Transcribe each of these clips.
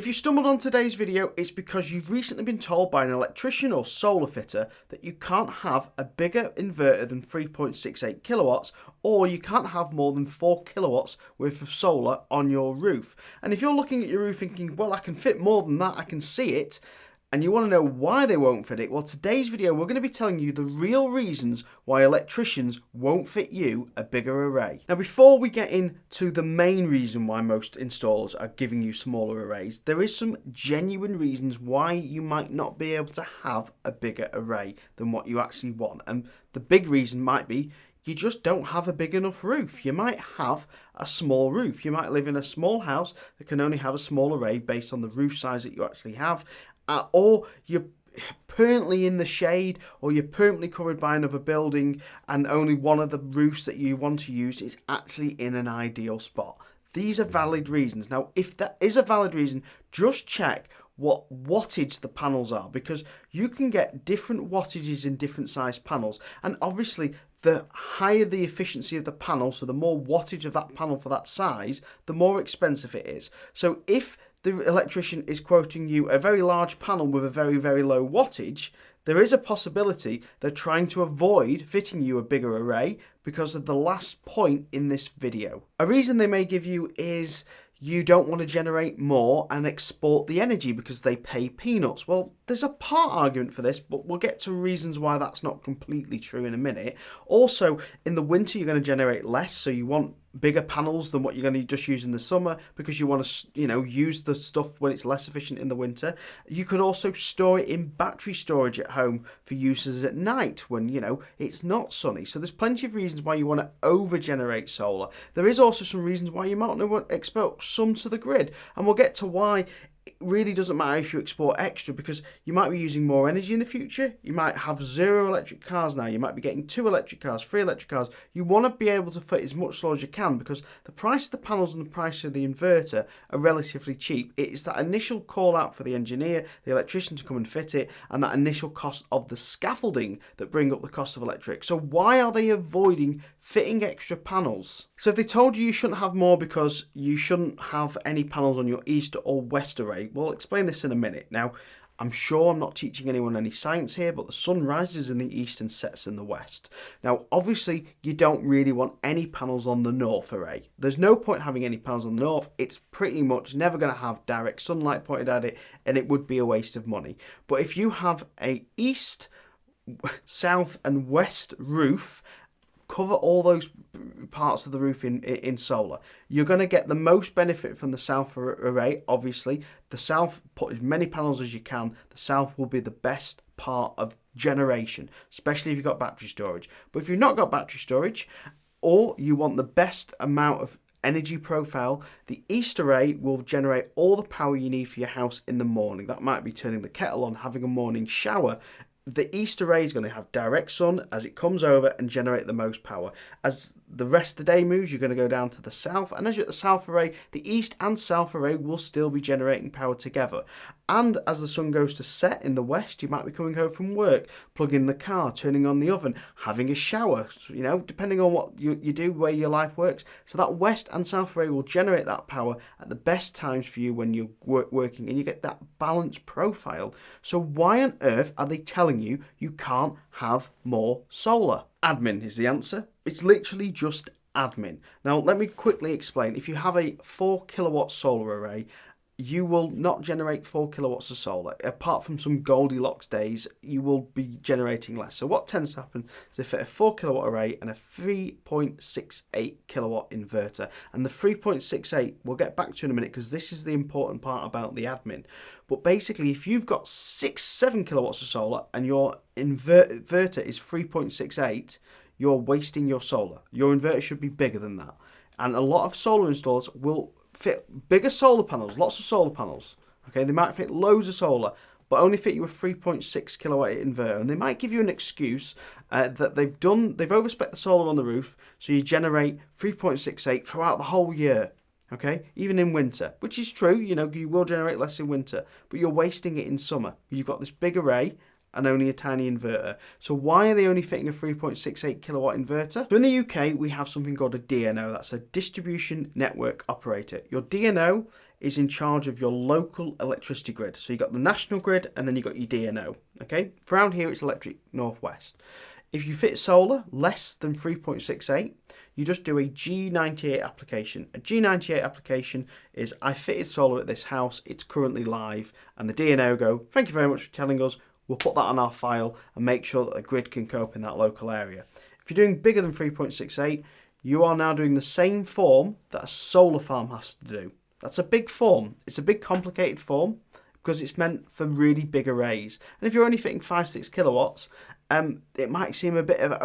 If you stumbled on today's video, it's because you've recently been told by an electrician or solar fitter that you can't have a bigger inverter than 3.68 kilowatts, or you can't have more than 4 kilowatts worth of solar on your roof. And if you're looking at your roof thinking, well, I can fit more than that, I can see it, and you want to know why they won't fit it, well, today's video we're going to be telling you the real reasons why electricians won't fit you a bigger array. Now, before we get into the main reason why most installers are giving you smaller arrays, there is some genuine reasons why you might not be able to have a bigger array than what you actually want. And the big reason might be you just don't have a big enough roof. You might have a small roof. You might live in a small house that can only have a small array based on the roof size that you actually have. Or you're permanently in the shade, or you're permanently covered by another building, and only one of the roofs that you want to use is actually in an ideal spot. These are valid reasons. Now, if that is a valid reason, just check what wattage the panels are, because you can get different wattages in different size panels, and obviously the higher the efficiency of the panel, so the more wattage of that panel for that size, the more expensive it is. So if the electrician is quoting you a very large panel with a very, very low wattage, there is a possibility they're trying to avoid fitting you a bigger array because of the last point in this video. A reason they may give you is you don't want to generate more and export the energy because they pay peanuts. Well, there's a part argument for this, but we'll get to reasons why that's not completely true in a minute. Also, in the winter, you're going to generate less, so you want bigger panels than what you're going to just use in the summer because you want to, use the stuff when it's less efficient in the winter. You could also store it in battery storage at home for uses at night when, it's not sunny. So there's plenty of reasons why you want to over-generate solar. There is also some reasons why you might want to export some to the grid, and we'll get to why it really doesn't matter if you export extra, because you might be using more energy in the future. You might have 0 electric cars now. You might be getting 2 electric cars, 3 electric cars. You want to be able to fit as much solar as you can because the price of the panels and the price of the inverter are relatively cheap. It's that initial call out for the engineer, the electrician to come and fit it, and that initial cost of the scaffolding that bring up the cost of electric. So why are they avoiding fitting extra panels? So if they told you shouldn't have more because you shouldn't have any panels on your east or west array, well, I'll explain this in a minute. Now, I'm sure I'm not teaching anyone any science here, but the sun rises in the east and sets in the west. Now, obviously, you don't really want any panels on the north array. There's no point having any panels on the north. It's pretty much never going to have direct sunlight pointed at it, and it would be a waste of money. But if you have a east, south, and west roof, cover all those parts of the roof in solar, you're going to get the most benefit from the south array. Obviously, the south, put as many panels as you can. The south will be the best part of generation, especially if you've got battery storage. But if you've not got battery storage, or you want the best amount of energy profile, the east array will generate all the power you need for your house in the morning. That might be turning the kettle on, having a morning shower. The east array is going to have direct sun as it comes over and generate the most power. As the rest of the day moves, you're going to go down to the south, and as you're at the south array, the east and south array will still be generating power together. And as the sun goes to set in the west, you might be coming home from work, plugging the car, turning on the oven, having a shower, depending on what you do, where your life works. So that west and south array will generate that power at the best times for you when you're working, and you get that balanced profile. So why on earth are they telling you can't have more solar? Admin is the answer. It's literally just admin. Now, let me quickly explain. If you have a 4 kilowatt solar array, you will not generate 4 kilowatts of solar. Apart from some Goldilocks days, you will be generating less. So what tends to happen is they fit a 4 kilowatt array and a 3.68 kilowatt inverter. And the 3.68 we'll get back to in a minute, because this is the important part about the admin. But basically, if you've got 7 kilowatts of solar and your inverter is 3.68, you're wasting your solar. Your inverter should be bigger than that. And a lot of solar installers will fit bigger solar panels, lots of solar panels. Okay, they might fit loads of solar, but only fit you a 3.6 kilowatt inverter. And they might give you an excuse that they've overspec the solar on the roof, so you generate 3.68 throughout the whole year. Okay, even in winter, which is true, you will generate less in winter, but you're wasting it in summer. You've got this big array and only a tiny inverter. So why are they only fitting a 3.68 kilowatt inverter? So in the UK, we have something called a DNO. That's a distribution network operator. Your DNO is in charge of your local electricity grid. So you've got the national grid and then you've got your DNO. Okay, for around here it's Electric Northwest. If you fit solar less than 3.68, you just do a G98 application. A G98 application is, I fitted solar at this house, it's currently live, and the DNO go, thank you very much for telling us, we'll put that on our file and make sure that the grid can cope in that local area. If you're doing bigger than 3.68, you are now doing the same form that a solar farm has to do. That's a big form. It's a big complicated form because it's meant for really big arrays. And if you're only fitting 5-6 kilowatts, it might seem a bit of an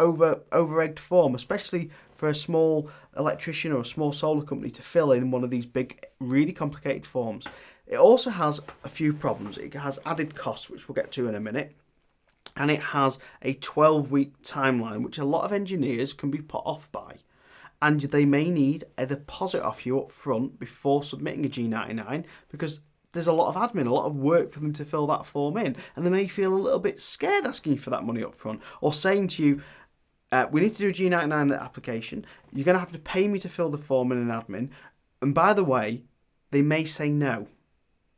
over-egged form, especially for a small electrician or a small solar company to fill in one of these big, really complicated forms. It also has a few problems. It has added costs, which we'll get to in a minute. And it has a 12-week timeline, which a lot of engineers can be put off by. And they may need a deposit off you up front before submitting a G99 because there's a lot of admin, a lot of work for them to fill that form in. And they may feel a little bit scared asking you for that money up front or saying to you, we need to do a G99 application. You're going to have to pay me to fill the form in an admin. And by the way, they may say no,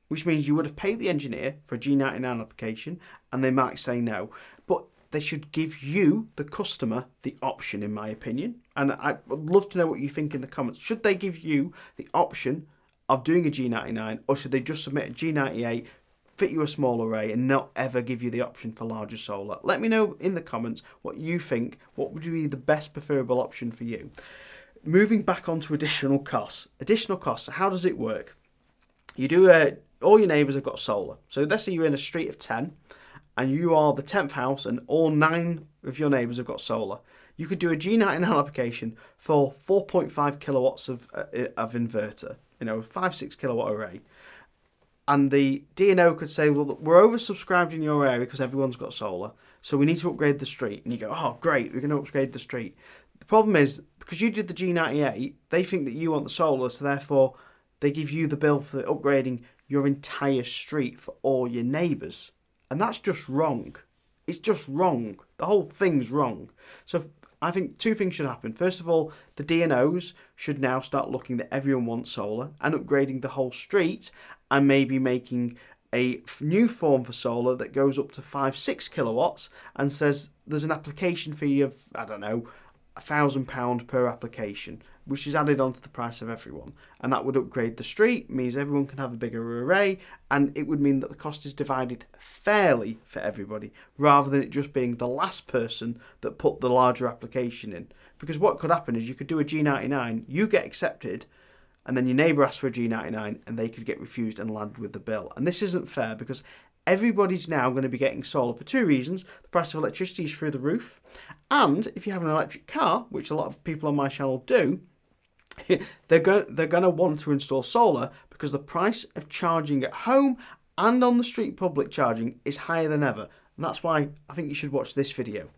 which means you would have paid the engineer for a G99 application and they might say no. But they should give you, the customer, the option, in my opinion. And I would love to know what you think in the comments. Should they give you the option of doing a G99 or should they just submit a G98, fit you a small array and not ever give you the option for larger solar? Let me know in the comments what you think. What would be the best preferable option for you? Moving back on to additional costs. Additional costs, how does it work? You do all your neighbours have got solar. So let's say you're in a street of 10 and you are the 10th house and all 9 of your neighbours have got solar. You could do a G99 application for 4.5 kilowatts of inverter, a 5-6 kilowatt array. And the DNO could say, well, we're oversubscribed in your area because everyone's got solar, so we need to upgrade the street. And you go, oh, great, we're going to upgrade the street. The problem is, because you did the G98, they think that you want the solar, so therefore they give you the bill for upgrading your entire street for all your neighbours. And that's just wrong. It's just wrong. The whole thing's wrong. So I think 2 things should happen. First of all, the DNOs should now start looking that everyone wants solar and upgrading the whole street and maybe making a new form for solar that goes up to 5-6 kilowatts and says there's an application fee of, I don't know, £1,000 per application, which is added onto the price of everyone. And that would upgrade the street, means everyone can have a bigger array, and it would mean that the cost is divided fairly for everybody, rather than it just being the last person that put the larger application in. Because what could happen is you could do a G99, you get accepted, and then your neighbour asks for a G99, and they could get refused and land with the bill. And this isn't fair, because everybody's now going to be getting solar for 2 reasons. The price of electricity is through the roof, and if you have an electric car, which a lot of people on my channel do, they're going to want to install solar because the price of charging at home and on the street public charging is higher than ever. And that's why I think you should watch this video.